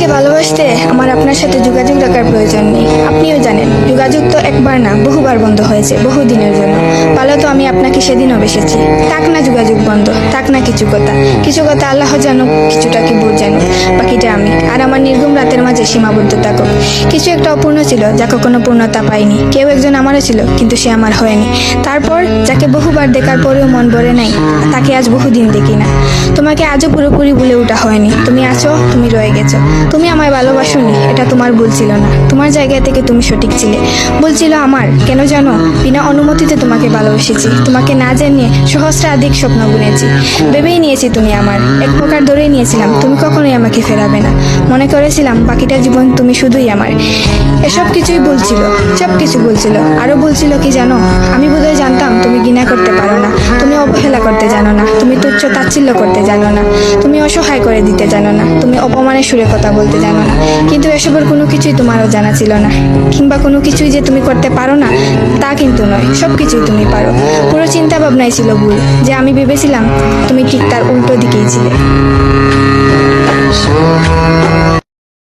আমাকে ভালোবাসতে আমার আপনার সাথে যোগাযোগ রাখার প্রয়োজন নেই। আপনিও জানেন যোগাযোগ তো একবার না বহুবার বন্ধ হয়েছে, বহুদিনের জন্য। ভালো তো আমি আপনাকে সেদিনও বেসেছি। থাক না যোগাযোগ বন্ধ, থাক না কিছু কথা। কিছু কথা আল্লাহ জানুক, কিছুটা কি বুঝ জানুক, বাকিটা আমি। আর আমার নির্গম রাতের মাঝে সীমাবদ্ধ থাকুক। কিছু একটা অপূর্ণ ছিল যা কখনো পূর্ণতা পায়নি। কেউ একজন আমারও ছিল, কিন্তু সে আমার হয়নি। তারপর যাকে বহুবার দেখার পরেও মন ভরে নাই, তাকে আজ বহুদিন দেখি না। তোমাকে আজও পুরোপুরি ভুলে ওঠা হয়নি। তুমি আছো, তুমি রয়ে গেছো। তুমি আমায় ভালোবাসোনি, এটা তোমার ভুল ছিল না। তোমার জায়গা থেকে তুমি সঠিক ছিলে। ভুল ছিল আমার। কেন জানো? বিনা অনুমতিতে তোমাকে ভালোবেসেছি। তোমাকে না জানিয়ে সহস্রাধিক স্বপ্ন বুনেছি। ভেবেই নিয়েছি তুমি আমার। এক প্রকার ধরেই নিয়েছিলাম তুমি কখনোই আমাকে ফেরাবে না। মনে করেছিলাম বাকিটা জীবন তুমি শুধুই আমার। এসব কিছুই বলছিল, সব কিছু বলছিল। আরো বলছিল কি জানো? আমি বোধহয় জানতাম তুমি ঘৃণা করতে পারো না, তুমি অবহেলা করতে জানো না, তুমি তুচ্ছ তাচ্ছিল্য করতে জানো না, তুমি অসহায় করে দিতে জানো না, তুমি অপমানের সুরে কথা বলতে জানো না। কিন্তু এসবের কোনো কিছুই তোমারও জানা ছিল না। কিংবা কোনো কিছুই যে তুমি করতে পারো না তা কিন্তু নয়, সব কিছুই তুমি পারো। পুরো চিন্তা ভাবনাই ছিল ভুল। যে আমি ভেবেছিলাম তুমি ঠিক তার উল্টো দিকেই ছিলে।